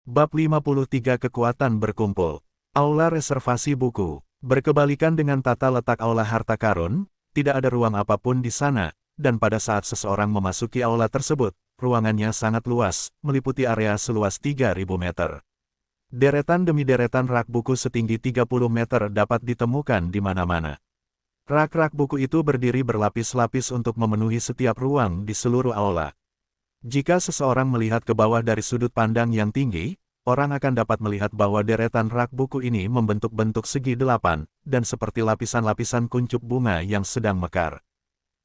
Bab 53 Kekuatan Berkumpul. Aula Reservasi Buku. Berkebalikan dengan tata letak aula harta karun, tidak ada ruang apapun di sana, dan pada saat seseorang memasuki aula tersebut, ruangannya sangat luas, meliputi area seluas 3.000 meter. Deretan demi deretan rak buku setinggi 30 meter dapat ditemukan di mana-mana. Rak-rak buku itu berdiri berlapis-lapis untuk memenuhi setiap ruang di seluruh aula. Jika seseorang melihat ke bawah dari sudut pandang yang tinggi, orang akan dapat melihat bahwa deretan rak buku ini membentuk bentuk segi delapan, dan seperti lapisan-lapisan kuncup bunga yang sedang mekar.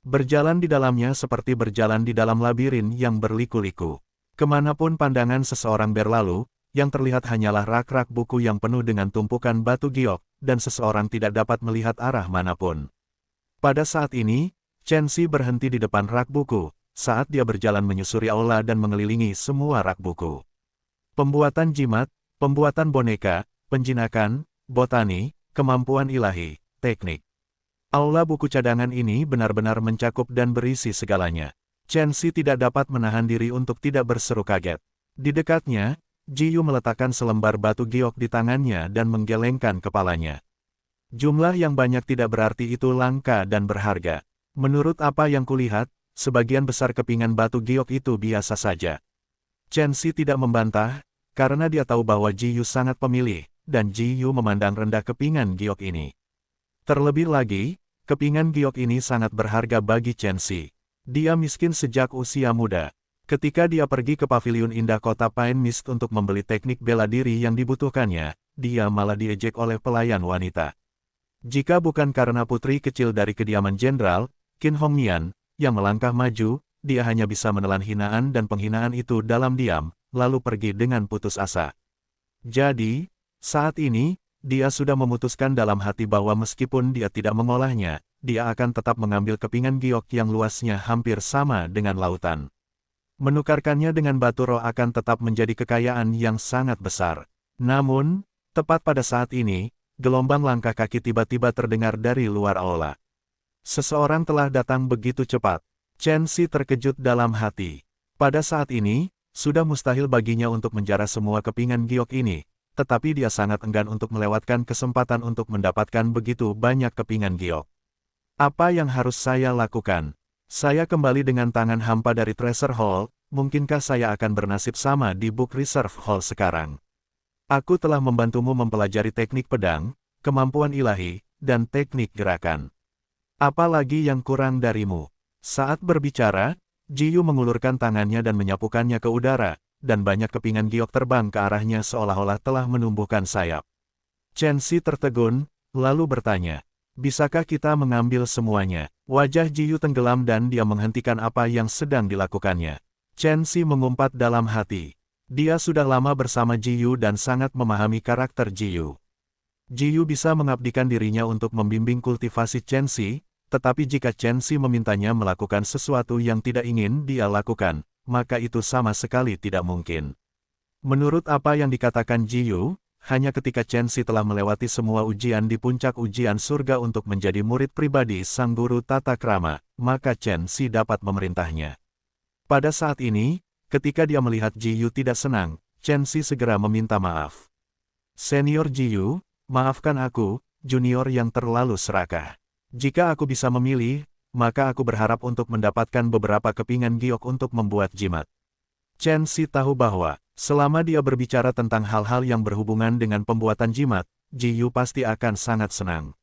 Berjalan di dalamnya seperti berjalan di dalam labirin yang berliku-liku. Kemanapun pandangan seseorang berlalu, yang terlihat hanyalah rak-rak buku yang penuh dengan tumpukan batu giok, dan seseorang tidak dapat melihat arah manapun. Pada saat ini, Chen Xi berhenti di depan rak buku, saat dia berjalan menyusuri aula dan mengelilingi semua rak buku. Pembuatan jimat, pembuatan boneka, penjinakan, botani, kemampuan ilahi, teknik. Aula buku cadangan ini benar-benar mencakup dan berisi segalanya. Chen Xi tidak dapat menahan diri untuk tidak berseru kaget. Di dekatnya, Ji Yu meletakkan selembar batu giok di tangannya dan menggelengkan kepalanya. Jumlah yang banyak tidak berarti itu langka dan berharga. Menurut apa yang kulihat, sebagian besar kepingan batu giok itu biasa saja. Chen Xi tidak membantah, karena dia tahu bahwa Ji Yu sangat pemilih, dan Ji Yu memandang rendah kepingan giok ini. Terlebih lagi, kepingan giok ini sangat berharga bagi Chen Xi. Dia miskin sejak usia muda. Ketika dia pergi ke paviliun indah kota Pine Mist untuk membeli teknik bela diri yang dibutuhkannya, dia malah diejek oleh pelayan wanita. Jika bukan karena putri kecil dari kediaman jenderal, Qin Hongnian, yang melangkah maju, dia hanya bisa menelan hinaan dan penghinaan itu dalam diam, lalu pergi dengan putus asa. Jadi, saat ini, dia sudah memutuskan dalam hati bahwa meskipun dia tidak mengolahnya, dia akan tetap mengambil kepingan giok yang luasnya hampir sama dengan lautan. Menukarkannya dengan batu roh akan tetap menjadi kekayaan yang sangat besar. Namun, tepat pada saat ini, gelombang langkah kaki tiba-tiba terdengar dari luar aula. Seseorang telah datang begitu cepat. Chen Xi terkejut dalam hati. Pada saat ini, sudah mustahil baginya untuk menjara semua kepingan giok ini, tetapi dia sangat enggan untuk melewatkan kesempatan untuk mendapatkan begitu banyak kepingan giok. Apa yang harus saya lakukan? Saya kembali dengan tangan hampa dari Treasure Hall, mungkinkah saya akan bernasib sama di Book Reserve Hall sekarang? Aku telah membantumu mempelajari teknik pedang, kemampuan ilahi, dan teknik gerakan. Apalagi yang kurang darimu? Saat berbicara, Ji Yu mengulurkan tangannya dan menyapukannya ke udara, dan banyak kepingan giok terbang ke arahnya seolah-olah telah menumbuhkan sayap. Chen Xi tertegun, lalu bertanya, bisakah kita mengambil semuanya? Wajah Ji Yu tenggelam dan dia menghentikan apa yang sedang dilakukannya. Chen Xi mengumpat dalam hati. Dia sudah lama bersama Ji Yu dan sangat memahami karakter Ji Yu. Ji Yu bisa mengabdikan dirinya untuk membimbing kultivasi Chen Xi, tetapi jika Chen Xi memintanya melakukan sesuatu yang tidak ingin dia lakukan, maka itu sama sekali tidak mungkin. Menurut apa yang dikatakan Ji Yu, hanya ketika Chen Xi telah melewati semua ujian di puncak ujian surga untuk menjadi murid pribadi sang guru tata krama, maka Chen Xi dapat memerintahnya. Pada saat ini, ketika dia melihat Ji Yu tidak senang, Chen Xi segera meminta maaf. Senior Ji Yu, maafkan aku, junior yang terlalu serakah. Jika aku bisa memilih, maka aku berharap untuk mendapatkan beberapa kepingan giok untuk membuat jimat. Chen Xi tahu bahwa, selama dia berbicara tentang hal-hal yang berhubungan dengan pembuatan jimat, Ji Yu pasti akan sangat senang.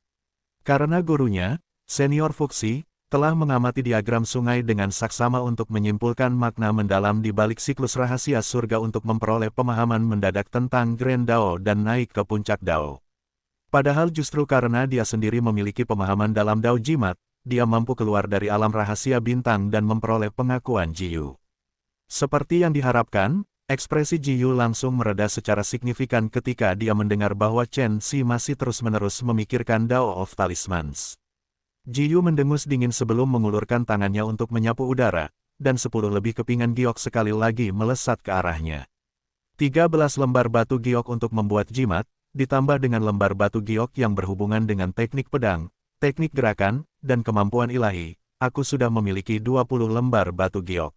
Karena gurunya, Senior Fuxi, telah mengamati diagram sungai dengan saksama untuk menyimpulkan makna mendalam di balik siklus rahasia surga untuk memperoleh pemahaman mendadak tentang Grand Dao dan naik ke puncak Dao. Padahal justru karena dia sendiri memiliki pemahaman dalam Dao jimat, dia mampu keluar dari alam rahasia bintang dan memperoleh pengakuan Ji Yu. Seperti yang diharapkan, ekspresi Ji Yu langsung mereda secara signifikan ketika dia mendengar bahwa Chen Xi masih terus-menerus memikirkan Dao of Talismans. Ji Yu mendengus dingin sebelum mengulurkan tangannya untuk menyapu udara, dan 10 lebih kepingan giok sekali lagi melesat ke arahnya. 13 lembar batu giok untuk membuat jimat, ditambah dengan lembar batu giok yang berhubungan dengan teknik pedang, teknik gerakan, dan kemampuan ilahi, aku sudah memiliki 20 lembar batu giok.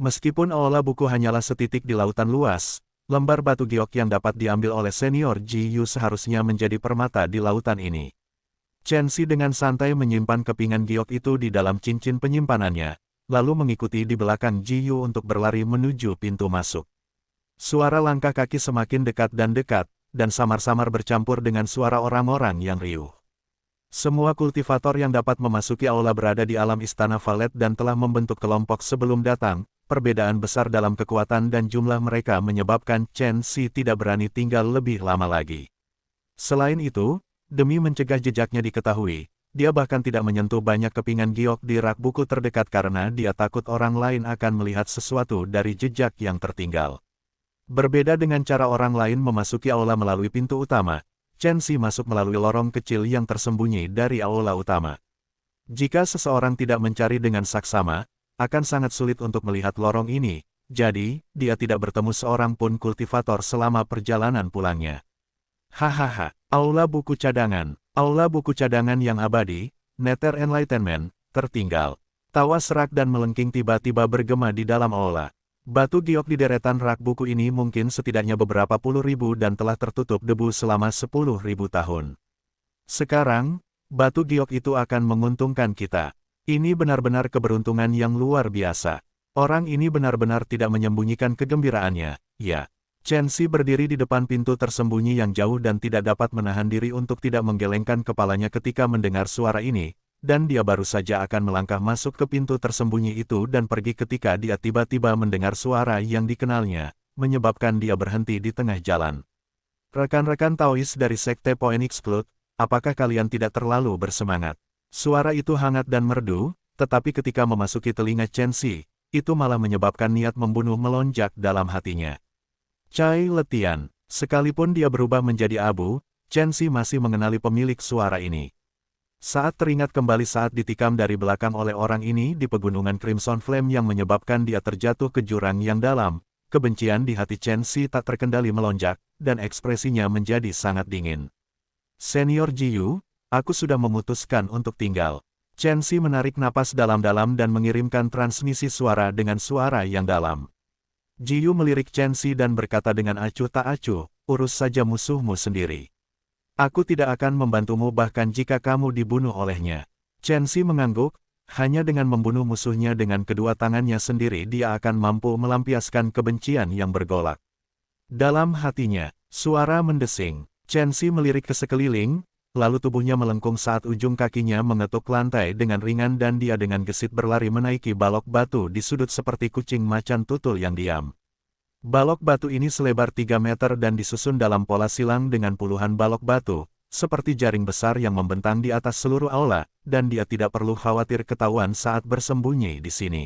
Meskipun aula buku hanyalah setitik di lautan luas, Lembar batu giok yang dapat diambil oleh senior Ji Yu seharusnya menjadi permata di lautan ini. Chen Xi dengan santai menyimpan kepingan giok itu di dalam cincin penyimpanannya, lalu mengikuti di belakang Ji Yu untuk berlari menuju pintu masuk. Suara langkah kaki semakin dekat, dan samar-samar bercampur dengan suara orang-orang yang riuh. Semua kultivator yang dapat memasuki aula berada di alam istana Valet dan telah membentuk kelompok sebelum datang. Perbedaan besar dalam kekuatan dan jumlah mereka menyebabkan Chen Xi tidak berani tinggal lebih lama lagi. Selain itu, demi mencegah jejaknya diketahui, dia bahkan tidak menyentuh banyak kepingan giok di rak buku terdekat karena dia takut orang lain akan melihat sesuatu dari jejak yang tertinggal. Berbeda dengan cara orang lain memasuki aula melalui pintu utama, Chen Xi masuk melalui lorong kecil yang tersembunyi dari aula utama. Jika seseorang tidak mencari dengan saksama, akan sangat sulit untuk melihat lorong ini, jadi, dia tidak bertemu seorang pun kultivator selama perjalanan pulangnya. Hahaha, aula buku cadangan yang abadi, Nether Enlightenment, tertinggal. Tawa serak dan melengking tiba-tiba bergema di dalam aula. Batu giok di deretan rak buku ini mungkin setidaknya beberapa puluh ribu dan telah tertutup debu selama 10.000 tahun. Sekarang, batu giok itu akan menguntungkan kita. Ini benar-benar keberuntungan yang luar biasa. Orang ini benar-benar tidak menyembunyikan kegembiraannya, ya. Chen Xi berdiri di depan pintu tersembunyi yang jauh dan tidak dapat menahan diri untuk tidak menggelengkan kepalanya ketika mendengar suara ini, dan dia baru saja akan melangkah masuk ke pintu tersembunyi itu dan pergi ketika dia tiba-tiba mendengar suara yang dikenalnya, menyebabkan dia berhenti di tengah jalan. Rekan-rekan Taois dari Sekte Phoenix Club, apakah kalian tidak terlalu bersemangat? Suara itu hangat dan merdu, tetapi ketika memasuki telinga Chen Xi, itu malah menyebabkan niat membunuh melonjak dalam hatinya. Cai Letian, sekalipun dia berubah menjadi abu, Chen Xi masih mengenali pemilik suara ini. Saat teringat kembali saat ditikam dari belakang oleh orang ini di pegunungan Crimson Flame yang menyebabkan dia terjatuh ke jurang yang dalam, kebencian di hati Chen Xi tak terkendali melonjak, dan ekspresinya menjadi sangat dingin. Senior Ji Yu, aku sudah memutuskan untuk tinggal. Chen Xi menarik napas dalam-dalam dan mengirimkan transmisi suara dengan suara yang dalam. Ji Yu melirik Chen Xi dan berkata dengan acuh tak acuh, urus saja musuhmu sendiri. Aku tidak akan membantumu bahkan jika kamu dibunuh olehnya. Chen Xi mengangguk, hanya dengan membunuh musuhnya dengan kedua tangannya sendiri dia akan mampu melampiaskan kebencian yang bergolak. Dalam hatinya, suara mendesing. Chen Xi melirik ke sekeliling, lalu tubuhnya melengkung saat ujung kakinya mengetuk lantai dengan ringan dan dia dengan gesit berlari menaiki balok batu di sudut seperti kucing macan tutul yang diam. Balok batu ini selebar 3 meter dan disusun dalam pola silang dengan puluhan balok batu, seperti jaring besar yang membentang di atas seluruh aula, dan dia tidak perlu khawatir ketahuan saat bersembunyi di sini.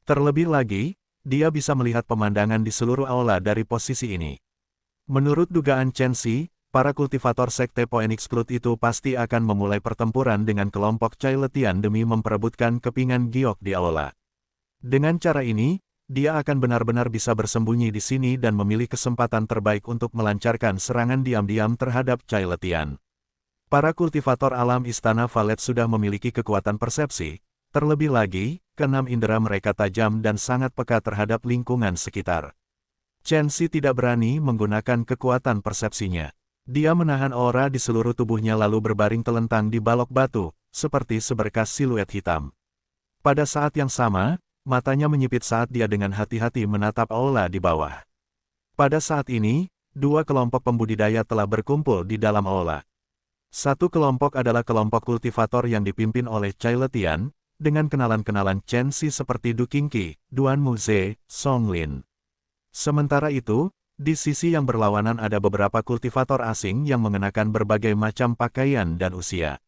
Terlebih lagi, dia bisa melihat pemandangan di seluruh aula dari posisi ini. Menurut dugaan Chen Xi, para kultivator Sekte Phoenix Club itu pasti akan memulai pertempuran dengan kelompok Cai Letian demi memperebutkan kepingan giok di aula. Dengan cara ini, dia akan benar-benar bisa bersembunyi di sini dan memilih kesempatan terbaik untuk melancarkan serangan diam-diam terhadap Cai Letian. Para kultivator alam Istana Valet sudah memiliki kekuatan persepsi, terlebih lagi, keenam indera mereka tajam dan sangat peka terhadap lingkungan sekitar. Chen Xi tidak berani menggunakan kekuatan persepsinya. Dia menahan aura di seluruh tubuhnya lalu berbaring telentang di balok batu, seperti seberkas siluet hitam. Pada saat yang sama, matanya menyipit saat dia dengan hati-hati menatap aula di bawah. Pada saat ini, dua kelompok pembudidaya telah berkumpul di dalam aula. Satu kelompok adalah kelompok kultivator yang dipimpin oleh Cai Letian, dengan kenalan-kenalan Chen Xi seperti Du Qingqi, Duan Muze, Song Lin. Sementara itu, di sisi yang berlawanan ada beberapa kultivator asing yang mengenakan berbagai macam pakaian dan usia.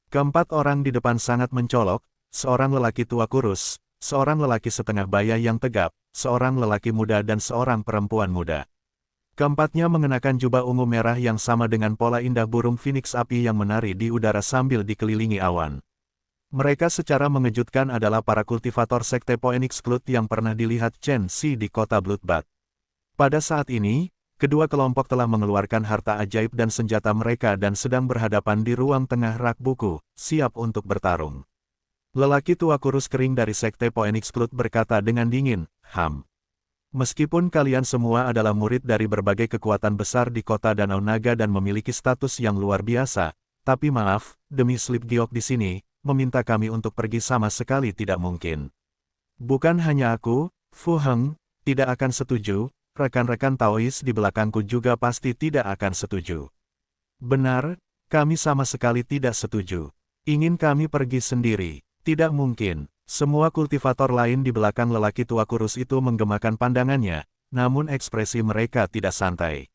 Keempat orang di depan sangat mencolok, seorang lelaki tua kurus, seorang lelaki setengah baya yang tegap, seorang lelaki muda dan seorang perempuan muda. Keempatnya mengenakan jubah ungu merah yang sama dengan pola indah burung phoenix api yang menari di udara sambil dikelilingi awan. Mereka secara mengejutkan adalah para kultivator Sekte Phoenix Club yang pernah dilihat Chen Xi di kota Bloodbath. Pada saat ini, kedua kelompok telah mengeluarkan harta ajaib dan senjata mereka dan sedang berhadapan di ruang tengah rak buku, siap untuk bertarung. Lelaki tua kurus kering dari Sekte Phoenix Club berkata dengan dingin, Meskipun kalian semua adalah murid dari berbagai kekuatan besar di kota Danau Naga dan memiliki status yang luar biasa, tapi maaf, demi Slip Giok di sini, meminta kami untuk pergi sama sekali tidak mungkin. Bukan hanya aku, Fu Heng, tidak akan setuju, rekan-rekan Taois di belakangku juga pasti tidak akan setuju. Benar, kami sama sekali tidak setuju. Ingin kami pergi sendiri, tidak mungkin. Semua kultivator lain di belakang lelaki tua kurus itu menggemakan pandangannya, namun ekspresi mereka tidak santai.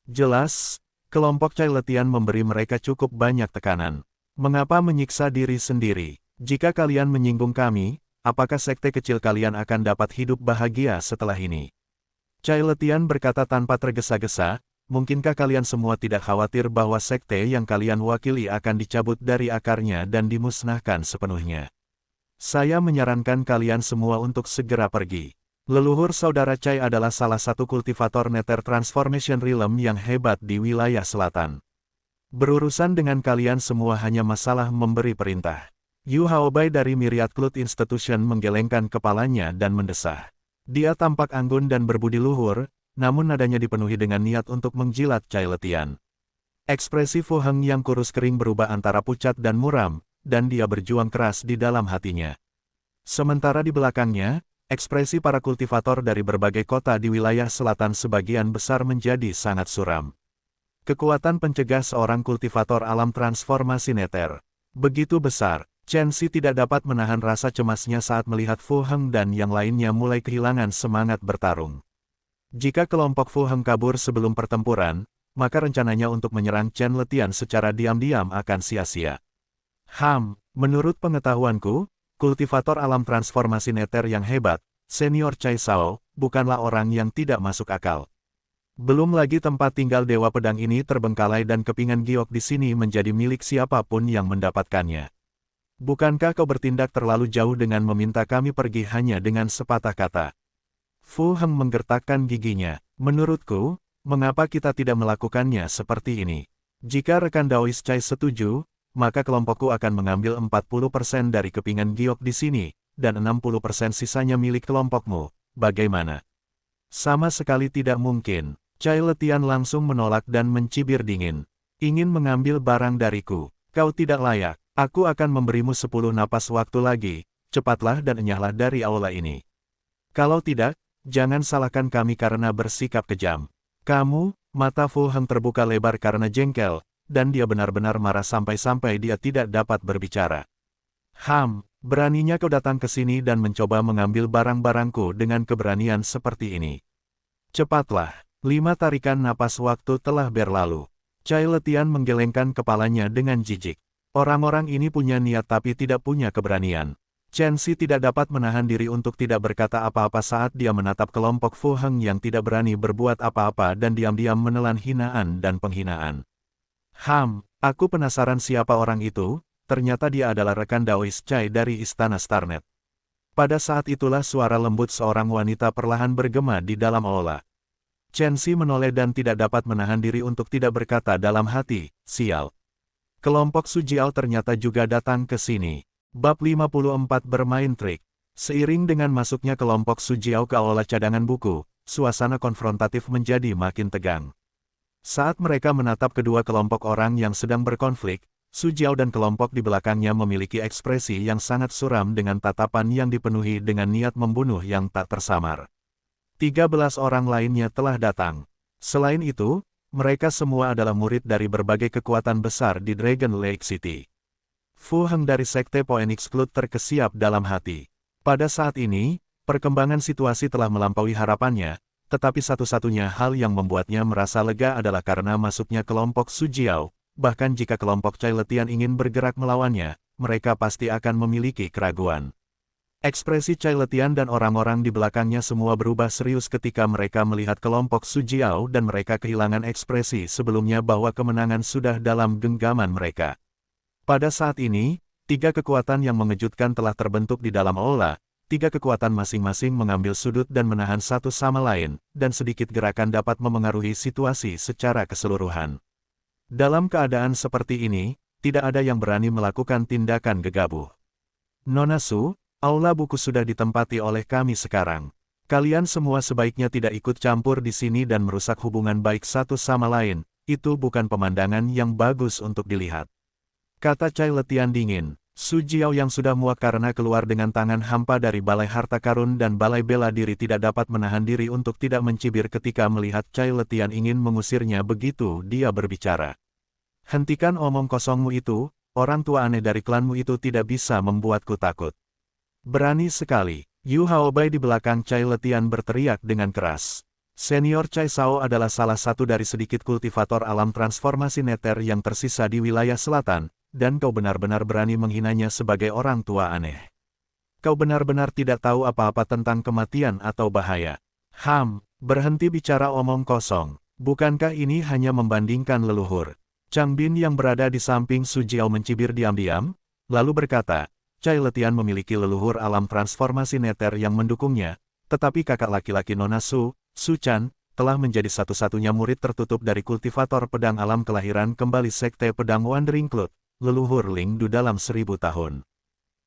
Jelas, kelompok Cai Letian memberi mereka cukup banyak tekanan. Mengapa menyiksa diri sendiri? Jika kalian menyinggung kami, apakah sekte kecil kalian akan dapat hidup bahagia setelah ini? Cai Letian berkata tanpa tergesa-gesa, mungkinkah kalian semua tidak khawatir bahwa sekte yang kalian wakili akan dicabut dari akarnya dan dimusnahkan sepenuhnya? Saya menyarankan kalian semua untuk segera pergi. Leluhur saudara Cai adalah salah satu kultivator Nether Transformation Realm yang hebat di wilayah selatan. Berurusan dengan kalian semua hanya masalah memberi perintah. Yu Haobai dari Myriad Cloud Institution menggelengkan kepalanya dan mendesah. Dia tampak anggun dan berbudi luhur, namun nadanya dipenuhi dengan niat untuk menjilat Cai Letian. Ekspresi Fu Heng yang kurus kering berubah antara pucat dan muram, dan dia berjuang keras di dalam hatinya. Sementara di belakangnya, ekspresi para kultivator dari berbagai kota di wilayah selatan sebagian besar menjadi sangat suram. Kekuatan pencegah seorang kultivator alam transformasi Nether begitu besar, Chen Xi tidak dapat menahan rasa cemasnya saat melihat Fu Heng dan yang lainnya mulai kehilangan semangat bertarung. Jika kelompok Fu Heng kabur sebelum pertempuran, maka rencananya untuk menyerang Chen Letian secara diam-diam akan sia-sia. Menurut pengetahuanku, kultivator alam transformasi Nether yang hebat, Senior Cai Sao, bukanlah orang yang tidak masuk akal. Belum lagi tempat tinggal Dewa Pedang ini terbengkalai dan kepingan giok di sini menjadi milik siapapun yang mendapatkannya. Bukankah kau bertindak terlalu jauh dengan meminta kami pergi hanya dengan sepatah kata? Fu Heng menggertakkan giginya. Menurutku, mengapa kita tidak melakukannya seperti ini? Jika rekan Daois Cai setuju, maka kelompokku akan mengambil 40% dari kepingan giok di sini, dan 60% sisanya milik kelompokmu. Bagaimana? Sama sekali tidak mungkin. Cai Letian langsung menolak dan mencibir dingin. Ingin mengambil barang dariku. Kau tidak layak. Aku akan memberimu 10 napas waktu lagi. Cepatlah dan enyahlah dari aula ini. Kalau tidak, jangan salahkan kami karena bersikap kejam. Kamu, mata Fu Heng terbuka lebar karena jengkel, dan dia benar-benar marah sampai-sampai dia tidak dapat berbicara. Beraninya kau datang ke sini dan mencoba mengambil barang-barangku dengan keberanian seperti ini. Cepatlah, 5 tarikan napas waktu telah berlalu. Cai Letian menggelengkan kepalanya dengan jijik. Orang-orang ini punya niat tapi tidak punya keberanian. Chen Xi tidak dapat menahan diri untuk tidak berkata apa-apa saat dia menatap kelompok Fu Heng yang tidak berani berbuat apa-apa dan diam-diam menelan hinaan dan penghinaan. Aku penasaran siapa orang itu, ternyata dia adalah rekan Daois Cai dari Istana Starnet. Pada saat itulah suara lembut seorang wanita perlahan bergema di dalam aula. Chen Xi menoleh dan tidak dapat menahan diri untuk tidak berkata dalam hati, sial. Kelompok Su Jiao ternyata juga datang ke sini. Bab 54 bermain trik. Seiring dengan masuknya kelompok Su Jiao ke aula cadangan buku, suasana konfrontatif menjadi makin tegang. Saat mereka menatap kedua kelompok orang yang sedang berkonflik, Su Jiao dan kelompok di belakangnya memiliki ekspresi yang sangat suram dengan tatapan yang dipenuhi dengan niat membunuh yang tak tersamar. 13 orang lainnya telah datang. Selain itu, mereka semua adalah murid dari berbagai kekuatan besar di Dragon Lake City. Fu Heng dari Sekte Phoenix Cloud terkesiap dalam hati. Pada saat ini, perkembangan situasi telah melampaui harapannya, tetapi satu-satunya hal yang membuatnya merasa lega adalah karena masuknya kelompok Su Jiao. Bahkan jika kelompok Cai Letian ingin bergerak melawannya, mereka pasti akan memiliki keraguan. Ekspresi Cai Letian dan orang-orang di belakangnya semua berubah serius ketika mereka melihat kelompok Su Jiao dan mereka kehilangan ekspresi sebelumnya bahwa kemenangan sudah dalam genggaman mereka. Pada saat ini, 3 kekuatan yang mengejutkan telah terbentuk di dalam aula. 3 kekuatan masing-masing mengambil sudut dan menahan satu sama lain, dan sedikit gerakan dapat memengaruhi situasi secara keseluruhan. Dalam keadaan seperti ini, tidak ada yang berani melakukan tindakan gegabah. Nona Su, aula buku sudah ditempati oleh kami sekarang. Kalian semua sebaiknya tidak ikut campur di sini dan merusak hubungan baik satu sama lain, itu bukan pemandangan yang bagus untuk dilihat. Kata Chai Letian dingin. Su Jiao yang sudah muak karena keluar dengan tangan hampa dari balai harta karun dan balai bela diri tidak dapat menahan diri untuk tidak mencibir ketika melihat Chai Letian ingin mengusirnya begitu dia berbicara. Hentikan omong kosongmu itu, orang tua aneh dari klanmu itu tidak bisa membuatku takut. Berani sekali, Yu Haobai di belakang Chai Letian berteriak dengan keras. Senior Chai Sao adalah salah satu dari sedikit kultivator alam transformasi neter yang tersisa di wilayah selatan, dan kau benar-benar berani menghinanya sebagai orang tua aneh. Kau benar-benar tidak tahu apa-apa tentang kematian atau bahaya. Berhenti bicara omong kosong. Bukankah ini hanya membandingkan leluhur? Chang Bin yang berada di samping Su Jiao mencibir diam-diam, lalu berkata, Chai Letian memiliki leluhur alam transformasi neter yang mendukungnya, tetapi kakak laki-laki Nona Su, Su Chan, telah menjadi satu-satunya murid tertutup dari kultivator pedang alam kelahiran kembali Sekte Pedang Wandering Cloud, leluhur Ling Du dalam 1000 tahun.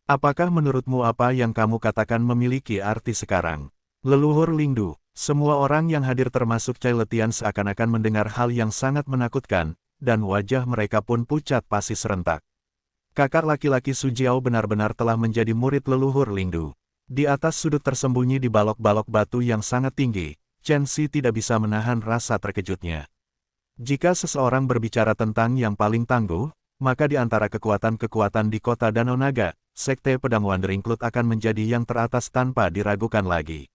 Apakah menurutmu apa yang kamu katakan memiliki arti sekarang? Leluhur Ling Du, semua orang yang hadir termasuk Chai Letian seakan-akan mendengar hal yang sangat menakutkan, dan wajah mereka pun pucat pasi serentak. Kakak laki-laki Su Jiao benar-benar telah menjadi murid leluhur Ling Du. Di atas sudut tersembunyi di balok-balok batu yang sangat tinggi, Chen Xi tidak bisa menahan rasa terkejutnya. Jika seseorang berbicara tentang yang paling tangguh, maka di antara kekuatan-kekuatan di kota Danau Naga, Sekte Pedang Wandering Cloud akan menjadi yang teratas tanpa diragukan lagi.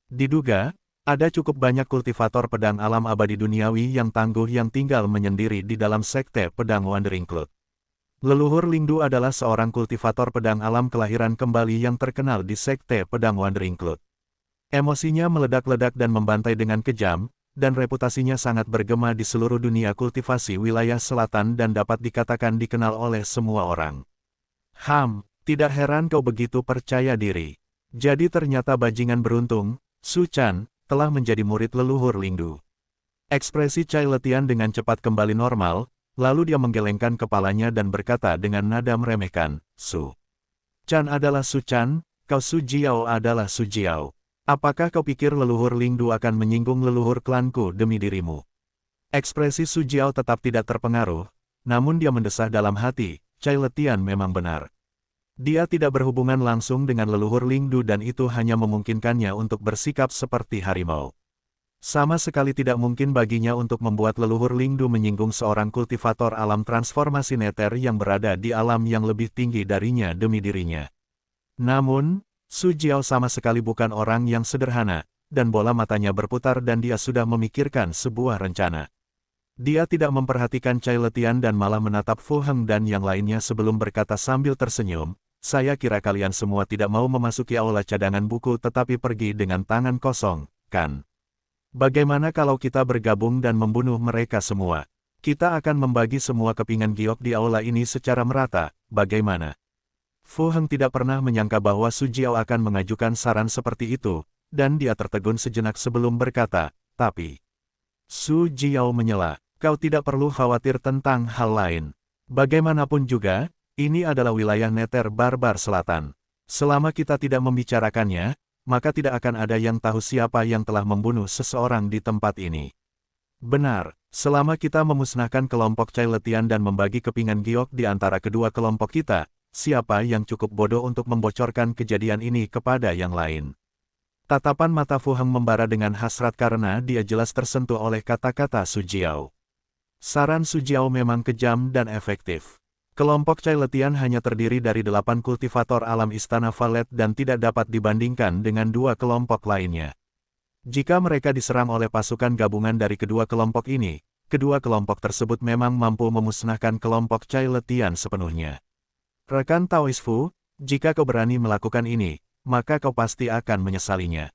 Diduga, ada cukup banyak kultivator pedang alam abadi duniawi yang tangguh yang tinggal menyendiri di dalam Sekte Pedang Wandering Cloud. Leluhur Ling Du adalah seorang kultivator pedang alam kelahiran kembali yang terkenal di Sekte Pedang Wandering Cloud. Emosinya meledak-ledak dan membantai dengan kejam, dan reputasinya sangat bergema di seluruh dunia kultivasi wilayah selatan dan dapat dikatakan dikenal oleh semua orang. Tidak heran kau begitu percaya diri. Jadi ternyata bajingan beruntung, Su Chan, telah menjadi murid leluhur Ling Du. Ekspresi Chai Letian dengan cepat kembali normal, lalu dia menggelengkan kepalanya dan berkata dengan nada meremehkan, Su Chan adalah Su Chan, kau Su Jiao adalah Su Jiao. Apakah kau pikir leluhur Ling Du akan menyinggung leluhur klanku demi dirimu? Ekspresi Su Jiao tetap tidak terpengaruh, namun dia mendesah dalam hati, Chai Letian memang benar. Dia tidak berhubungan langsung dengan leluhur Ling Du dan itu hanya memungkinkannya untuk bersikap seperti harimau. Sama sekali tidak mungkin baginya untuk membuat leluhur Ling Du menyinggung seorang kultivator alam transformasi neter yang berada di alam yang lebih tinggi darinya demi dirinya. Namun, Su Jiao sama sekali bukan orang yang sederhana, dan bola matanya berputar dan dia sudah memikirkan sebuah rencana. Dia tidak memperhatikan Chai Letian dan malah menatap Fu Heng dan yang lainnya sebelum berkata sambil tersenyum, saya kira kalian semua tidak mau memasuki aula cadangan buku tetapi pergi dengan tangan kosong, kan? Bagaimana kalau kita bergabung dan membunuh mereka semua? Kita akan membagi semua kepingan giok di aula ini secara merata, bagaimana? Fu Heng tidak pernah menyangka bahwa Su Jiao akan mengajukan saran seperti itu, dan dia tertegun sejenak sebelum berkata, tapi... Su Jiao menyela, kau tidak perlu khawatir tentang hal lain. Bagaimanapun juga, ini adalah wilayah neter barbar selatan. Selama kita tidak membicarakannya, maka tidak akan ada yang tahu siapa yang telah membunuh seseorang di tempat ini. Benar, selama kita memusnahkan kelompok Chai Letian dan membagi kepingan giok di antara kedua kelompok kita, siapa yang cukup bodoh untuk membocorkan kejadian ini kepada yang lain? Tatapan mata Fu Heng membara dengan hasrat karena dia jelas tersentuh oleh kata-kata Su Jiao. Saran Su Jiao memang kejam dan efektif. Kelompok Chai Letian hanya terdiri dari 8 kultivator alam Istana Valet dan tidak dapat dibandingkan dengan 2 kelompok lainnya. Jika mereka diserang oleh pasukan gabungan dari kedua kelompok ini, kedua kelompok tersebut memang mampu memusnahkan kelompok Chai Letian sepenuhnya. Rekan Taois Fu, jika kau berani melakukan ini, maka kau pasti akan menyesalinya.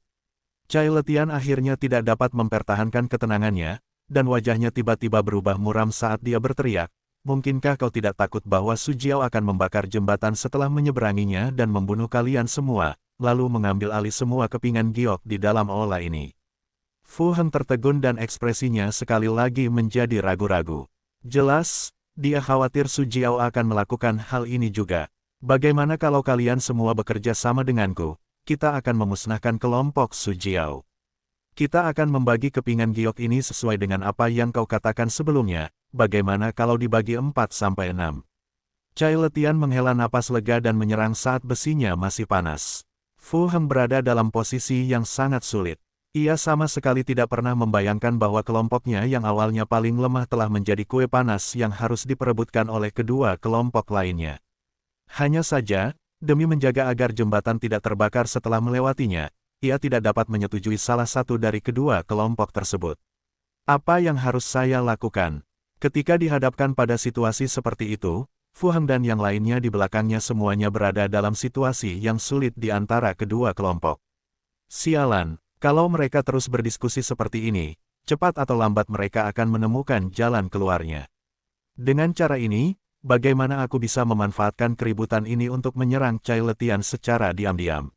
Chai Letian akhirnya tidak dapat mempertahankan ketenangannya, dan wajahnya tiba-tiba berubah muram saat dia berteriak, mungkinkah kau tidak takut bahwa Su Jiao akan membakar jembatan setelah menyeberanginya dan membunuh kalian semua, lalu mengambil alih semua kepingan giok di dalam aula ini? Fu Heng tertegun dan ekspresinya sekali lagi menjadi ragu-ragu. Jelas, dia khawatir Su Jiao akan melakukan hal ini juga. Bagaimana kalau kalian semua bekerja sama denganku, kita akan memusnahkan kelompok Su Jiao. Kita akan membagi kepingan giok ini sesuai dengan apa yang kau katakan sebelumnya, bagaimana kalau dibagi 4-6? Cai Letian menghela napas lega dan menyerang saat besinya masih panas. Fu Heng berada dalam posisi yang sangat sulit. Ia sama sekali tidak pernah membayangkan bahwa kelompoknya yang awalnya paling lemah telah menjadi kue panas yang harus diperebutkan oleh kedua kelompok lainnya. Hanya saja, demi menjaga agar jembatan tidak terbakar setelah melewatinya, ia tidak dapat menyetujui salah satu dari kedua kelompok tersebut. Apa yang harus saya lakukan? Ketika dihadapkan pada situasi seperti itu, Fu Heng dan yang lainnya di belakangnya semuanya berada dalam situasi yang sulit di antara kedua kelompok. Sialan, kalau mereka terus berdiskusi seperti ini, cepat atau lambat mereka akan menemukan jalan keluarnya. Dengan cara ini, bagaimana aku bisa memanfaatkan keributan ini untuk menyerang Cai Letian secara diam-diam?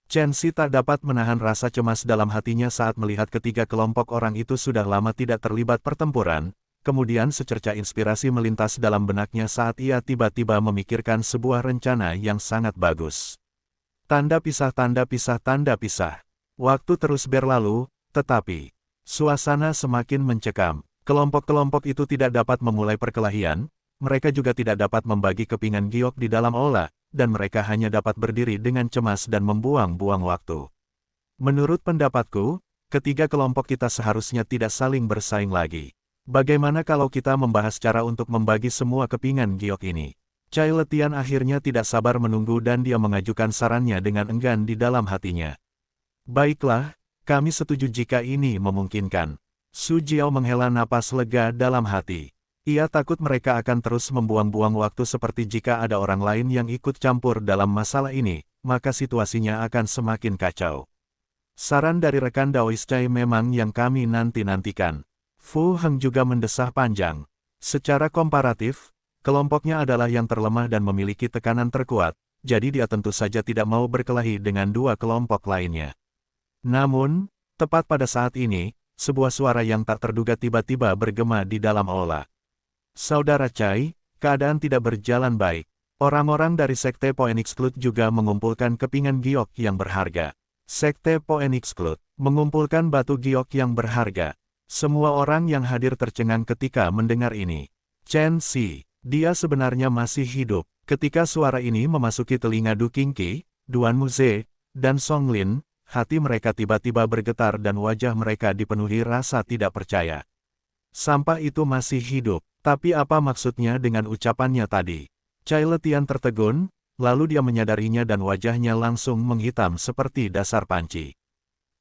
Chen Xi tak dapat menahan rasa cemas dalam hatinya saat melihat ketiga kelompok orang itu sudah lama tidak terlibat pertempuran, kemudian secerca inspirasi melintas dalam benaknya saat ia tiba-tiba memikirkan sebuah rencana yang sangat bagus. Tanda pisah, tanda pisah, tanda pisah. Waktu terus berlalu, tetapi suasana semakin mencekam. Kelompok-kelompok itu tidak dapat memulai perkelahian, mereka juga tidak dapat membagi kepingan giok di dalam aula, dan mereka hanya dapat berdiri dengan cemas dan membuang-buang waktu. Menurut pendapatku, ketiga kelompok kita seharusnya tidak saling bersaing lagi. Bagaimana kalau kita membahas cara untuk membagi semua kepingan giok ini? Cai Letian akhirnya tidak sabar menunggu dan dia mengajukan sarannya dengan enggan di dalam hatinya. Baiklah, kami setuju jika ini memungkinkan. Su Jiao menghela napas lega dalam hati. Ia takut mereka akan terus membuang-buang waktu seperti jika ada orang lain yang ikut campur dalam masalah ini, maka situasinya akan semakin kacau. Saran dari rekan Daois Cai memang yang kami nanti-nantikan. Fu Heng juga mendesah panjang. Secara komparatif, kelompoknya adalah yang terlemah dan memiliki tekanan terkuat, jadi dia tentu saja tidak mau berkelahi dengan dua kelompok lainnya. Namun, tepat pada saat ini, sebuah suara yang tak terduga tiba-tiba bergema di dalam aula. Saudara Cai, keadaan tidak berjalan baik. Orang-orang dari Sekte Phoenix Cloud juga mengumpulkan kepingan giok yang berharga. Sekte Phoenix Cloud mengumpulkan batu giok yang berharga. Semua orang yang hadir tercengang ketika mendengar ini. Chen Xi, dia sebenarnya masih hidup. Ketika suara ini memasuki telinga Du Qingqi, Duan Muze, dan Song Lin, hati mereka tiba-tiba bergetar dan wajah mereka dipenuhi rasa tidak percaya. Sampah itu masih hidup. Tapi apa maksudnya dengan ucapannya tadi? Cai Letian tertegun, lalu dia menyadarinya dan wajahnya langsung menghitam seperti dasar panci.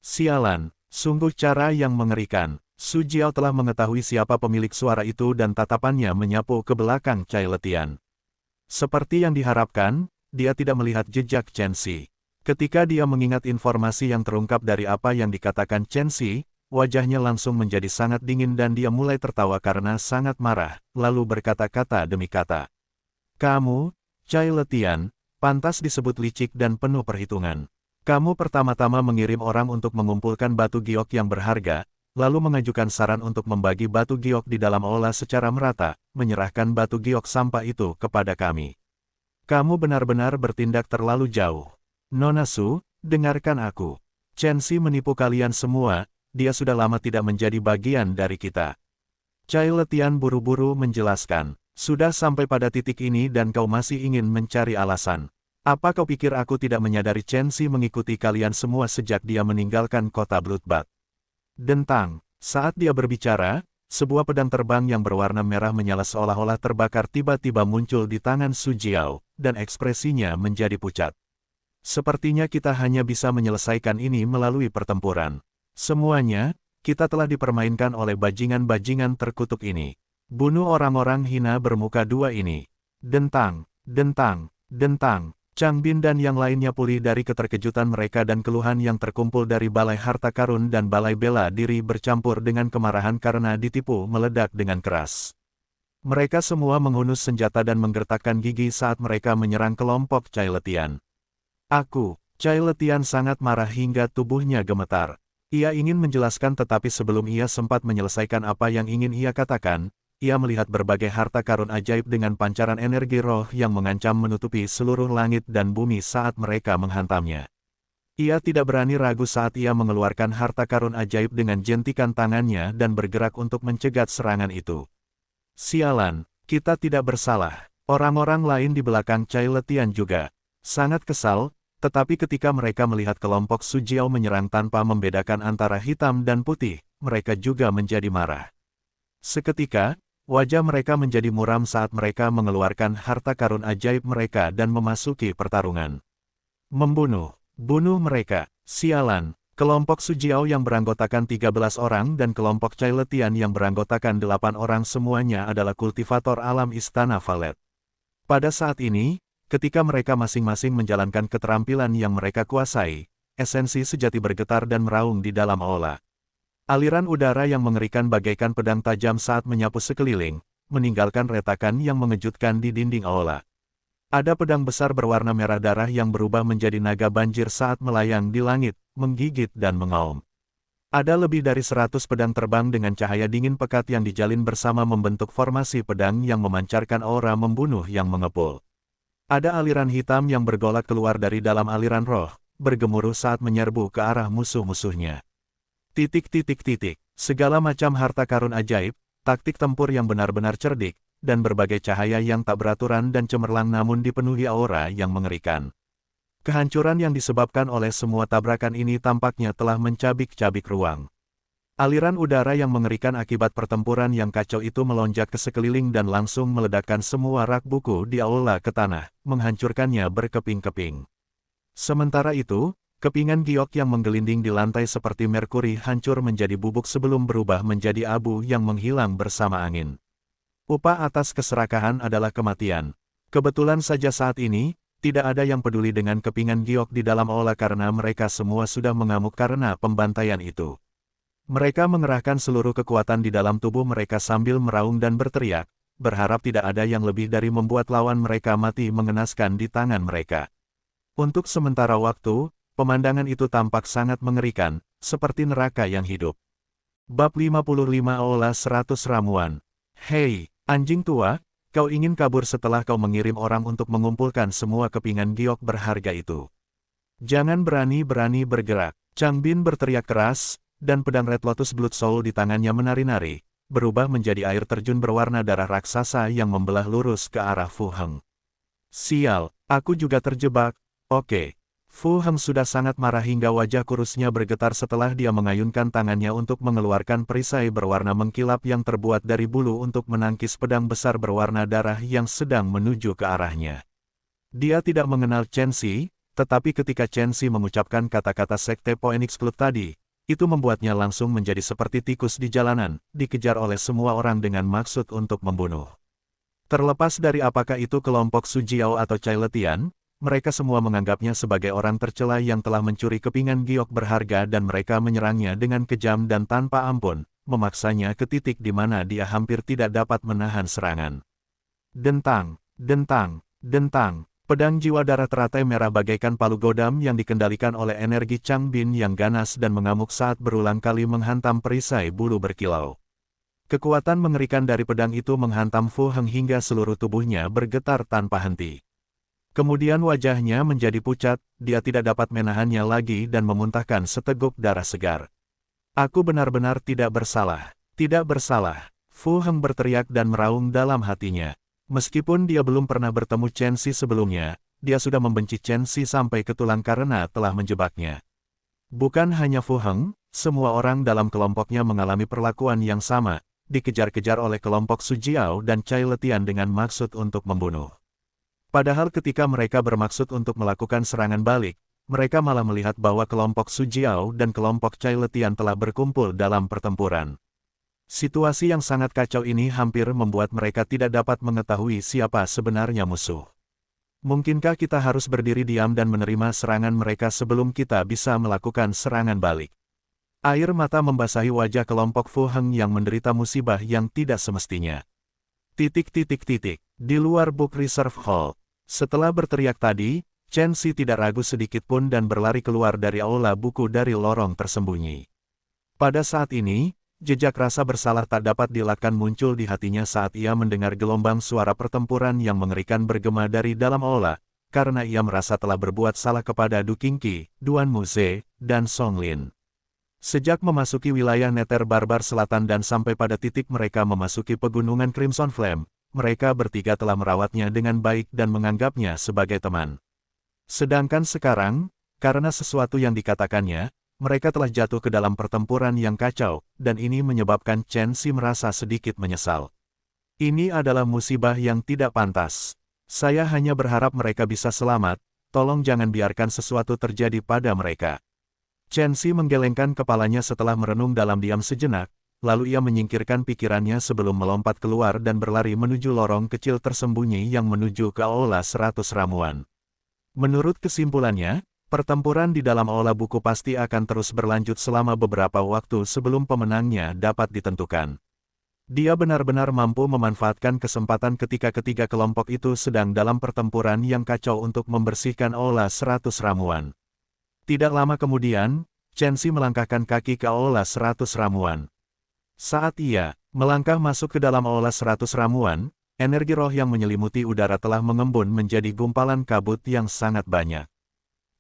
Sialan, sungguh cara yang mengerikan. Su Jiao telah mengetahui siapa pemilik suara itu dan tatapannya menyapu ke belakang Cai Letian. Seperti yang diharapkan, dia tidak melihat jejak Chen Xi. Ketika dia mengingat informasi yang terungkap dari apa yang dikatakan Chen Xi, wajahnya langsung menjadi sangat dingin dan dia mulai tertawa karena sangat marah, lalu berkata-kata demi kata. Kamu, Cai Letian, pantas disebut licik dan penuh perhitungan. Kamu pertama-tama mengirim orang untuk mengumpulkan batu giok yang berharga, lalu mengajukan saran untuk membagi batu giok di dalam aula secara merata, menyerahkan batu giok sampah itu kepada kami. Kamu benar-benar bertindak terlalu jauh. Nona Su, dengarkan aku. Chen Xi menipu kalian semua. Dia sudah lama tidak menjadi bagian dari kita. Cai Letian buru-buru menjelaskan, sudah sampai pada titik ini dan kau masih ingin mencari alasan. Apa kau pikir aku tidak menyadari Chen Xi mengikuti kalian semua sejak dia meninggalkan kota Bloodbath? Dentang, saat dia berbicara, sebuah pedang terbang yang berwarna merah menyala seolah-olah terbakar tiba-tiba muncul di tangan Su Jiao, dan ekspresinya menjadi pucat. Sepertinya kita hanya bisa menyelesaikan ini melalui pertempuran. Semuanya, kita telah dipermainkan oleh bajingan-bajingan terkutuk ini. Bunuh orang-orang hina bermuka dua ini. Dentang, dentang, dentang. Chang Bin dan yang lainnya pulih dari keterkejutan mereka dan keluhan yang terkumpul dari Balai Harta Karun dan Balai Bela Diri bercampur dengan kemarahan karena ditipu meledak dengan keras. Mereka semua menghunus senjata dan menggertakkan gigi saat mereka menyerang kelompok Cai Letian. Cai Letian sangat marah hingga tubuhnya gemetar. Ia ingin menjelaskan tetapi sebelum ia sempat menyelesaikan apa yang ingin ia katakan, ia melihat berbagai harta karun ajaib dengan pancaran energi roh yang mengancam menutupi seluruh langit dan bumi saat mereka menghantamnya. Ia tidak berani ragu saat ia mengeluarkan harta karun ajaib dengan jentikan tangannya dan bergerak untuk mencegat serangan itu. Sialan, kita tidak bersalah. Orang-orang lain di belakang Cai Letian juga sangat kesal, tetapi ketika mereka melihat kelompok Su Jiao menyerang tanpa membedakan antara hitam dan putih, mereka juga menjadi marah. Seketika, wajah mereka menjadi muram saat mereka mengeluarkan harta karun ajaib mereka dan memasuki pertarungan. Membunuh. Bunuh mereka. Sialan. Kelompok Su Jiao yang beranggotakan 13 orang dan kelompok Cai Letian yang beranggotakan 8 orang semuanya adalah kultivator alam Istana Valet. Pada saat ini, ketika mereka masing-masing menjalankan keterampilan yang mereka kuasai, esensi sejati bergetar dan meraung di dalam aula. Aliran udara yang mengerikan bagaikan pedang tajam saat menyapu sekeliling, meninggalkan retakan yang mengejutkan di dinding aula. Ada pedang besar berwarna merah darah yang berubah menjadi naga banjir saat melayang di langit, menggigit dan mengaum. Ada lebih dari 100 pedang terbang dengan cahaya dingin pekat yang dijalin bersama membentuk formasi pedang yang memancarkan aura membunuh yang mengepul. Ada aliran hitam yang bergolak keluar dari dalam aliran roh, bergemuruh saat menyerbu ke arah musuh-musuhnya. Segala macam harta karun ajaib, taktik tempur yang benar-benar cerdik, dan berbagai cahaya yang tak beraturan dan cemerlang namun dipenuhi aura yang mengerikan. Kehancuran yang disebabkan oleh semua tabrakan ini tampaknya telah mencabik-cabik ruang. Aliran udara yang mengerikan akibat pertempuran yang kacau itu melonjak ke sekeliling dan langsung meledakkan semua rak buku di aula ke tanah, menghancurkannya berkeping-keping. Sementara itu, kepingan giok yang menggelinding di lantai seperti merkuri hancur menjadi bubuk sebelum berubah menjadi abu yang menghilang bersama angin. Upah atas keserakahan adalah kematian. Kebetulan saja saat ini, tidak ada yang peduli dengan kepingan giok di dalam aula karena mereka semua sudah mengamuk karena pembantaian itu. Mereka mengerahkan seluruh kekuatan di dalam tubuh mereka sambil meraung dan berteriak, berharap tidak ada yang lebih dari membuat lawan mereka mati mengenaskan di tangan mereka. Untuk sementara waktu, pemandangan itu tampak sangat mengerikan, seperti neraka yang hidup. Bab 55 Aula 100 Ramuan. Hei, anjing tua, kau ingin kabur setelah kau mengirim orang untuk mengumpulkan semua kepingan giok berharga itu. Jangan berani-berani bergerak. Chang Bin berteriak keras, dan pedang Red Lotus Blood Soul di tangannya menari-nari, berubah menjadi air terjun berwarna darah raksasa yang membelah lurus ke arah Fu Heng. Sial, aku juga terjebak. Oke. Fu Heng sudah sangat marah hingga wajah kurusnya bergetar setelah dia mengayunkan tangannya untuk mengeluarkan perisai berwarna mengkilap yang terbuat dari bulu untuk menangkis pedang besar berwarna darah yang sedang menuju ke arahnya. Dia tidak mengenal Chen Xi, tetapi ketika Chen Xi mengucapkan kata-kata Sekte Phoenix Club tadi, itu membuatnya langsung menjadi seperti tikus di jalanan, dikejar oleh semua orang dengan maksud untuk membunuh. Terlepas dari apakah itu kelompok Su Jiao atau Cai Letian, mereka semua menganggapnya sebagai orang tercela yang telah mencuri kepingan giok berharga dan mereka menyerangnya dengan kejam dan tanpa ampun, memaksanya ke titik di mana dia hampir tidak dapat menahan serangan. Dentang, dentang, dentang, pedang jiwa darah teratai merah bagaikan palu godam yang dikendalikan oleh energi Chang Bin yang ganas dan mengamuk saat berulang kali menghantam perisai bulu berkilau. Kekuatan mengerikan dari pedang itu menghantam Fu Heng hingga seluruh tubuhnya bergetar tanpa henti. Kemudian wajahnya menjadi pucat, dia tidak dapat menahannya lagi dan memuntahkan seteguk darah segar. Aku benar-benar tidak bersalah. Tidak bersalah. Fu Heng berteriak dan meraung dalam hatinya. Meskipun dia belum pernah bertemu Chen Xi sebelumnya, dia sudah membenci Chen Xi sampai ke tulang karena telah menjebaknya. Bukan hanya Fu Heng, semua orang dalam kelompoknya mengalami perlakuan yang sama, dikejar-kejar oleh kelompok Su Jiao dan Cai Letian dengan maksud untuk membunuh. Padahal ketika mereka bermaksud untuk melakukan serangan balik, mereka malah melihat bahwa kelompok Su Jiao dan kelompok Cai Letian telah berkumpul dalam pertempuran. Situasi yang sangat kacau ini hampir membuat mereka tidak dapat mengetahui siapa sebenarnya musuh. Mungkinkah kita harus berdiri diam dan menerima serangan mereka sebelum kita bisa melakukan serangan balik? Air mata membasahi wajah kelompok Fu Heng yang menderita musibah yang tidak semestinya. Di luar Book Reserve Hall. Setelah berteriak tadi, Chen Xi tidak ragu sedikit pun dan berlari keluar dari aula buku dari lorong tersembunyi. Pada saat ini, jejak rasa bersalah tak dapat dielakkan muncul di hatinya saat ia mendengar gelombang suara pertempuran yang mengerikan bergema dari dalam aula, karena ia merasa telah berbuat salah kepada Du Qingqi, Duan Muze, dan Song Lin. Sejak memasuki wilayah Nether Barbar Selatan dan sampai pada titik mereka memasuki pegunungan Crimson Flame, mereka bertiga telah merawatnya dengan baik dan menganggapnya sebagai teman. Sedangkan sekarang, karena sesuatu yang dikatakannya, mereka telah jatuh ke dalam pertempuran yang kacau, dan ini menyebabkan Chen Xi merasa sedikit menyesal. Ini adalah musibah yang tidak pantas. Saya hanya berharap mereka bisa selamat, tolong jangan biarkan sesuatu terjadi pada mereka. Chen Xi menggelengkan kepalanya setelah merenung dalam diam sejenak, lalu ia menyingkirkan pikirannya sebelum melompat keluar dan berlari menuju lorong kecil tersembunyi yang menuju ke Aula 100 Ramuan. Menurut kesimpulannya, pertempuran di dalam Aula Buku pasti akan terus berlanjut selama beberapa waktu sebelum pemenangnya dapat ditentukan. Dia benar-benar mampu memanfaatkan kesempatan ketika ketiga kelompok itu sedang dalam pertempuran yang kacau untuk membersihkan Aula 100 Ramuan. Tidak lama kemudian, Chen Xi melangkahkan kaki ke Aula 100 Ramuan. Saat ia melangkah masuk ke dalam Aula 100 Ramuan, energi roh yang menyelimuti udara telah mengembun menjadi gumpalan kabut yang sangat banyak.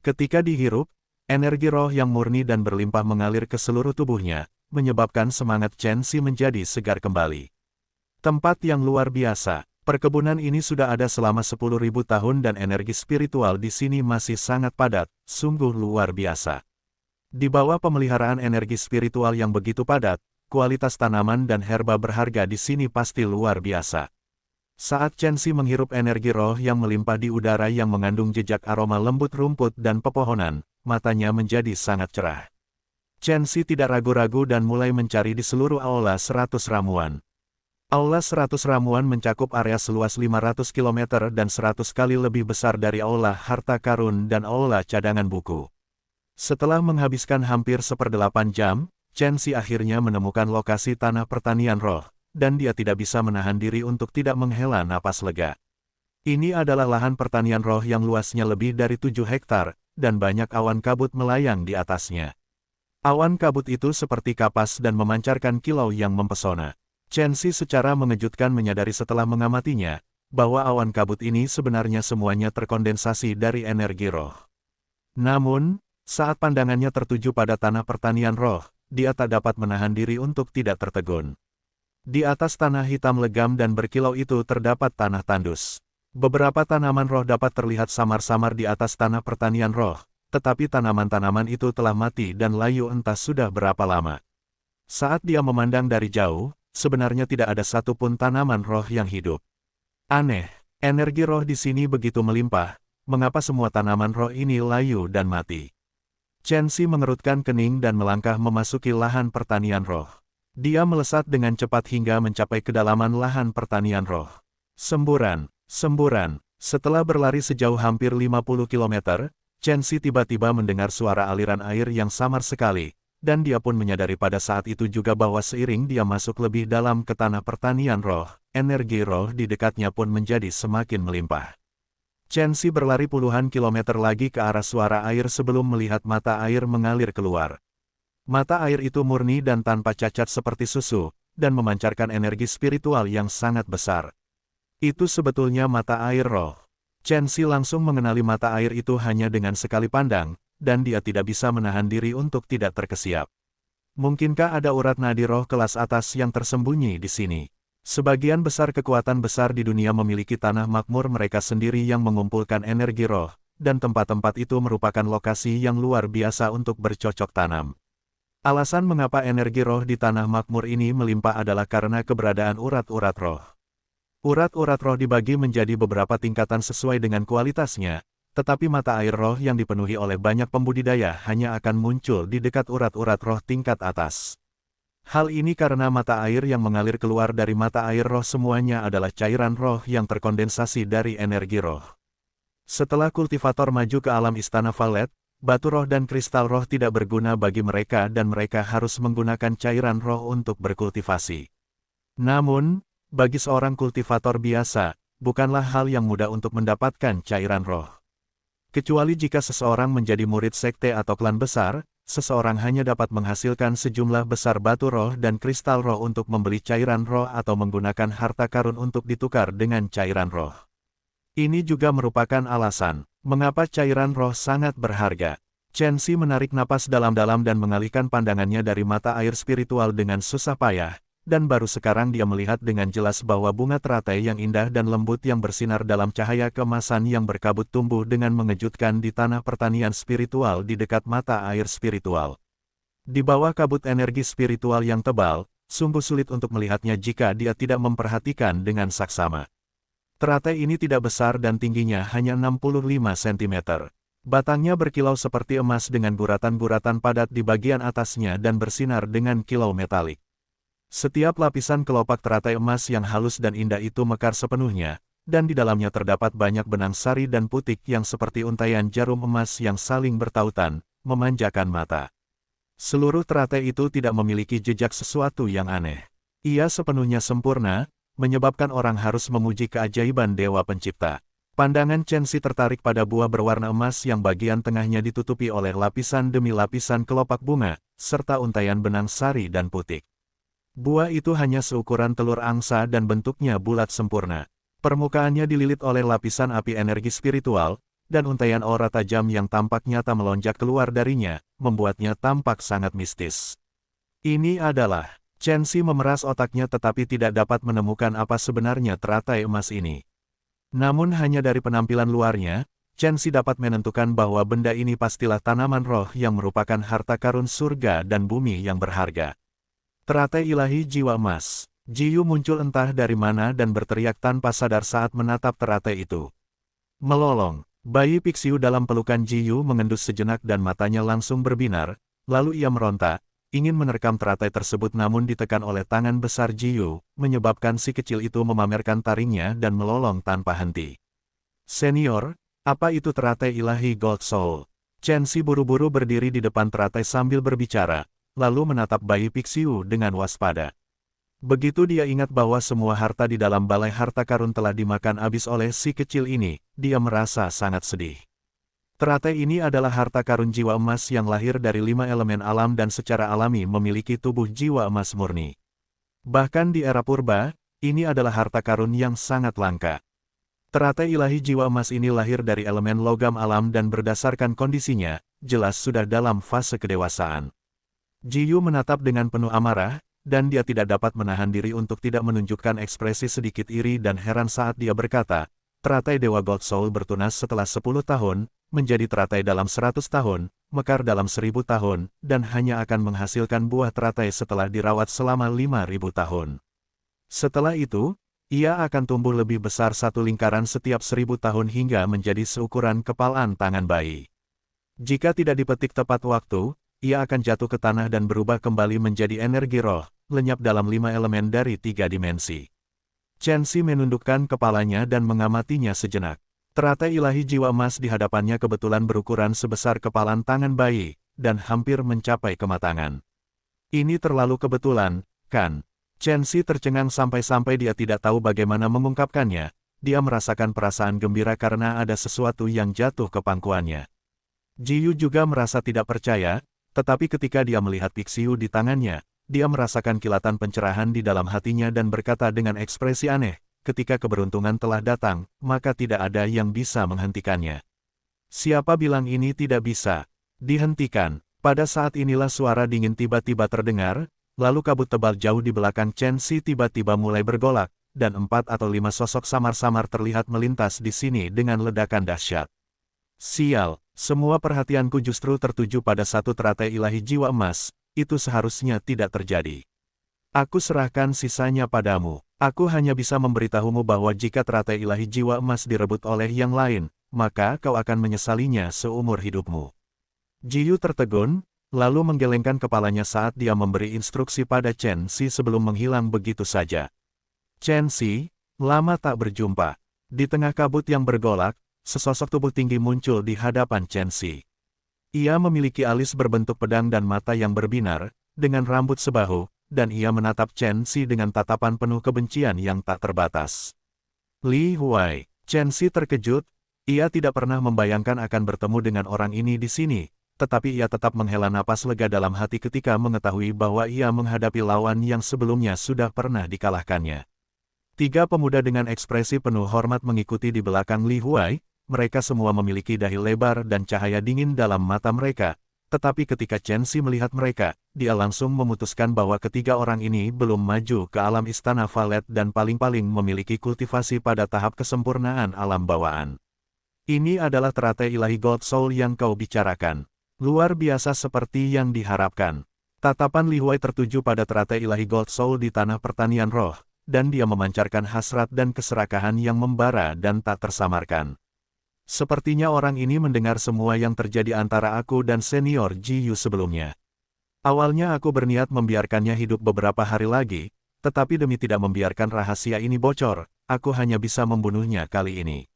Ketika dihirup, energi roh yang murni dan berlimpah mengalir ke seluruh tubuhnya, menyebabkan semangat Chen Xi menjadi segar kembali. Tempat yang luar biasa. Perkebunan ini sudah ada selama 10.000 tahun dan energi spiritual di sini masih sangat padat, sungguh luar biasa. Di bawah pemeliharaan energi spiritual yang begitu padat, kualitas tanaman dan herba berharga di sini pasti luar biasa. Saat Chen Xi menghirup energi roh yang melimpah di udara yang mengandung jejak aroma lembut rumput dan pepohonan, matanya menjadi sangat cerah. Chen Xi tidak ragu-ragu dan mulai mencari di seluruh Aula 100 Ramuan. Aula 100 Ramuan mencakup area seluas 500 km dan 100 kali lebih besar dari Aula Harta Karun dan Aula Cadangan Buku. Setelah menghabiskan hampir 1/8 jam, Chen Xi akhirnya menemukan lokasi tanah pertanian roh, dan dia tidak bisa menahan diri untuk tidak menghela napas lega. Ini adalah lahan pertanian roh yang luasnya lebih dari 7 hektar, dan banyak awan kabut melayang di atasnya. Awan kabut itu seperti kapas dan memancarkan kilau yang mempesona. Chen Xi secara mengejutkan menyadari setelah mengamatinya, bahwa awan kabut ini sebenarnya semuanya terkondensasi dari energi roh. Namun, saat pandangannya tertuju pada tanah pertanian roh, dia tak dapat menahan diri untuk tidak tertegun. Di atas tanah hitam legam dan berkilau itu terdapat tanah tandus. Beberapa tanaman roh dapat terlihat samar-samar di atas tanah pertanian roh, tetapi tanaman-tanaman itu telah mati dan layu entah sudah berapa lama. Saat dia memandang dari jauh, sebenarnya tidak ada satupun tanaman roh yang hidup. Aneh, energi roh di sini begitu melimpah, mengapa semua tanaman roh ini layu dan mati? Chen Xi mengerutkan kening dan melangkah memasuki lahan pertanian roh. Dia melesat dengan cepat hingga mencapai kedalaman lahan pertanian roh. Semburan, semburan, setelah berlari sejauh hampir 50 km, Chen Xi tiba-tiba mendengar suara aliran air yang samar sekali, dan dia pun menyadari pada saat itu juga bahwa seiring dia masuk lebih dalam ke tanah pertanian roh, energi roh di dekatnya pun menjadi semakin melimpah. Chen Xi berlari puluhan kilometer lagi ke arah suara air sebelum melihat mata air mengalir keluar. Mata air itu murni dan tanpa cacat seperti susu, dan memancarkan energi spiritual yang sangat besar. Itu sebetulnya mata air roh. Chen Xi langsung mengenali mata air itu hanya dengan sekali pandang, dan dia tidak bisa menahan diri untuk tidak terkesiap. Mungkinkah ada urat nadi roh kelas atas yang tersembunyi di sini? Sebagian besar kekuatan besar di dunia memiliki tanah makmur mereka sendiri yang mengumpulkan energi roh, dan tempat-tempat itu merupakan lokasi yang luar biasa untuk bercocok tanam. Alasan mengapa energi roh di tanah makmur ini melimpah adalah karena keberadaan urat-urat roh. Urat-urat roh dibagi menjadi beberapa tingkatan sesuai dengan kualitasnya, tetapi mata air roh yang dipenuhi oleh banyak pembudidaya hanya akan muncul di dekat urat-urat roh tingkat atas. Hal ini karena mata air yang mengalir keluar dari mata air roh semuanya adalah cairan roh yang terkondensasi dari energi roh. Setelah kultivator maju ke alam istana Valet, batu roh dan kristal roh tidak berguna bagi mereka dan mereka harus menggunakan cairan roh untuk berkultivasi. Namun, bagi seorang kultivator biasa, bukanlah hal yang mudah untuk mendapatkan cairan roh. Kecuali jika seseorang menjadi murid sekte atau klan besar, seseorang hanya dapat menghasilkan sejumlah besar batu roh dan kristal roh untuk membeli cairan roh atau menggunakan harta karun untuk ditukar dengan cairan roh. Ini juga merupakan alasan mengapa cairan roh sangat berharga. Chen Xi menarik napas dalam-dalam dan mengalihkan pandangannya dari mata air spiritual dengan susah payah, dan baru sekarang dia melihat dengan jelas bahwa bunga teratai yang indah dan lembut yang bersinar dalam cahaya keemasan yang berkabut tumbuh dengan mengejutkan di tanah pertanian spiritual di dekat mata air spiritual. Di bawah kabut energi spiritual yang tebal, sungguh sulit untuk melihatnya jika dia tidak memperhatikan dengan saksama. Teratai ini tidak besar dan tingginya hanya 65 cm. Batangnya berkilau seperti emas dengan guratan-guratan padat di bagian atasnya dan bersinar dengan kilau metalik. Setiap lapisan kelopak teratai emas yang halus dan indah itu mekar sepenuhnya, dan di dalamnya terdapat banyak benang sari dan putik yang seperti untaian jarum emas yang saling bertautan, memanjakan mata. Seluruh teratai itu tidak memiliki jejak sesuatu yang aneh. Ia sepenuhnya sempurna, menyebabkan orang harus memuji keajaiban Dewa Pencipta. Pandangan Chen Xi tertarik pada buah berwarna emas yang bagian tengahnya ditutupi oleh lapisan demi lapisan kelopak bunga, serta untaian benang sari dan putik. Buah itu hanya seukuran telur angsa dan bentuknya bulat sempurna. Permukaannya dililit oleh lapisan api energi spiritual, dan untaian aura tajam yang tampak nyata melonjak keluar darinya, membuatnya tampak sangat mistis. Ini adalah, Chen Xi memeras otaknya tetapi tidak dapat menemukan apa sebenarnya teratai emas ini. Namun hanya dari penampilan luarnya, Chen Xi dapat menentukan bahwa benda ini pastilah tanaman roh yang merupakan harta karun surga dan bumi yang berharga. Teratai ilahi jiwa emas. Jiyu muncul entah dari mana dan berteriak tanpa sadar saat menatap teratai itu. Melolong, bayi Pixiu dalam pelukan Jiyu mengendus sejenak dan matanya langsung berbinar, lalu ia meronta, ingin menerkam teratai tersebut namun ditekan oleh tangan besar Jiyu, menyebabkan si kecil itu memamerkan taringnya dan melolong tanpa henti. Senior, apa itu teratai ilahi Gold Soul? Chen Xi buru-buru berdiri di depan teratai sambil berbicara, lalu menatap bayi Pixiu dengan waspada. Begitu dia ingat bahwa semua harta di dalam balai harta karun telah dimakan habis oleh si kecil ini, dia merasa sangat sedih. Teratai ini adalah harta karun jiwa emas yang lahir dari 5 elemen alam dan secara alami memiliki tubuh jiwa emas murni. Bahkan di era purba, ini adalah harta karun yang sangat langka. Teratai ilahi jiwa emas ini lahir dari elemen logam alam dan berdasarkan kondisinya, jelas sudah dalam fase kedewasaan. Jiyu menatap dengan penuh amarah, dan dia tidak dapat menahan diri untuk tidak menunjukkan ekspresi sedikit iri dan heran saat dia berkata, teratai Dewa Gold Soul bertunas setelah 10 tahun, menjadi teratai dalam 100 tahun, mekar dalam 1000 tahun, dan hanya akan menghasilkan buah teratai setelah dirawat selama 5000 tahun. Setelah itu, ia akan tumbuh lebih besar satu lingkaran setiap 1000 tahun hingga menjadi seukuran kepalan tangan bayi. Jika tidak dipetik tepat waktu, ia akan jatuh ke tanah dan berubah kembali menjadi energi roh, lenyap dalam 5 elemen dari 3 dimensi. Chen Xi menundukkan kepalanya dan mengamatinya sejenak. Teratai ilahi jiwa emas di hadapannya kebetulan berukuran sebesar kepalan tangan bayi, dan hampir mencapai kematangan. Ini terlalu kebetulan, kan? Chen Xi tercengang sampai-sampai dia tidak tahu bagaimana mengungkapkannya. Dia merasakan perasaan gembira karena ada sesuatu yang jatuh ke pangkuannya. Jiyu juga merasa tidak percaya, tetapi ketika dia melihat Pixiu di tangannya, dia merasakan kilatan pencerahan di dalam hatinya dan berkata dengan ekspresi aneh, ketika keberuntungan telah datang, maka tidak ada yang bisa menghentikannya. Siapa bilang ini tidak bisa dihentikan? Pada saat inilah suara dingin tiba-tiba terdengar, lalu kabut tebal jauh di belakang Chen Xi tiba-tiba mulai bergolak, dan 4 atau 5 sosok samar-samar terlihat melintas di sini dengan ledakan dahsyat. Sial, semua perhatianku justru tertuju pada satu teratai ilahi jiwa emas, itu seharusnya tidak terjadi. Aku serahkan sisanya padamu. Aku hanya bisa memberitahumu bahwa jika teratai ilahi jiwa emas direbut oleh yang lain, maka kau akan menyesalinya seumur hidupmu. Jiyu tertegun, lalu menggelengkan kepalanya saat dia memberi instruksi pada Chen Xi sebelum menghilang begitu saja. Chen Xi, lama tak berjumpa. Di tengah kabut yang bergolak, sesosok tubuh tinggi muncul di hadapan Chen Xi. Ia memiliki alis berbentuk pedang dan mata yang berbinar, dengan rambut sebahu, dan ia menatap Chen Xi dengan tatapan penuh kebencian yang tak terbatas. Li Huai, Chen Xi terkejut, ia tidak pernah membayangkan akan bertemu dengan orang ini di sini, tetapi ia tetap menghela napas lega dalam hati ketika mengetahui bahwa ia menghadapi lawan yang sebelumnya sudah pernah dikalahkannya. Tiga pemuda dengan ekspresi penuh hormat mengikuti di belakang Li Huai, mereka semua memiliki dahi lebar dan cahaya dingin dalam mata mereka. Tetapi ketika Chen Xi melihat mereka, dia langsung memutuskan bahwa ketiga orang ini belum maju ke alam istana Valet dan paling-paling memiliki kultivasi pada tahap kesempurnaan alam bawaan. Ini adalah teratai ilahi Gold Soul yang kau bicarakan. Luar biasa seperti yang diharapkan. Tatapan Li Huai tertuju pada teratai ilahi Gold Soul di tanah pertanian roh, dan dia memancarkan hasrat dan keserakahan yang membara dan tak tersamarkan. Sepertinya orang ini mendengar semua yang terjadi antara aku dan senior Ji Yu sebelumnya. Awalnya aku berniat membiarkannya hidup beberapa hari lagi, tetapi demi tidak membiarkan rahasia ini bocor, aku hanya bisa membunuhnya kali ini.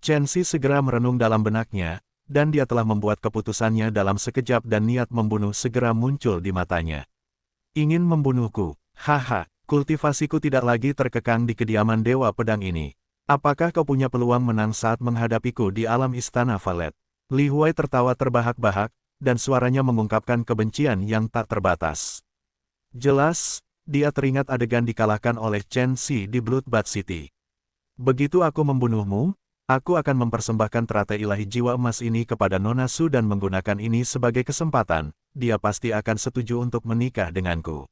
Chen Xi segera merenung dalam benaknya, dan dia telah membuat keputusannya dalam sekejap dan niat membunuh segera muncul di matanya. Ingin membunuhku, haha. Kultivasiku tidak lagi terkekang di kediaman Dewa Pedang ini. Apakah kau punya peluang menang saat menghadapiku di alam istana Valet? Li Huai tertawa terbahak-bahak, dan suaranya mengungkapkan kebencian yang tak terbatas. Jelas, dia teringat adegan dikalahkan oleh Chen Xi di Bloodbath City. Begitu aku membunuhmu, aku akan mempersembahkan teratai ilahi jiwa emas ini kepada Nona Su dan menggunakan ini sebagai kesempatan, dia pasti akan setuju untuk menikah denganku.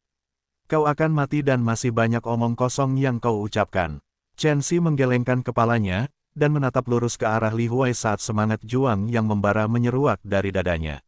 Kau akan mati dan masih banyak omong kosong yang kau ucapkan. Chen Xi menggelengkan kepalanya, dan menatap lurus ke arah Li Huai saat semangat juang yang membara menyeruak dari dadanya.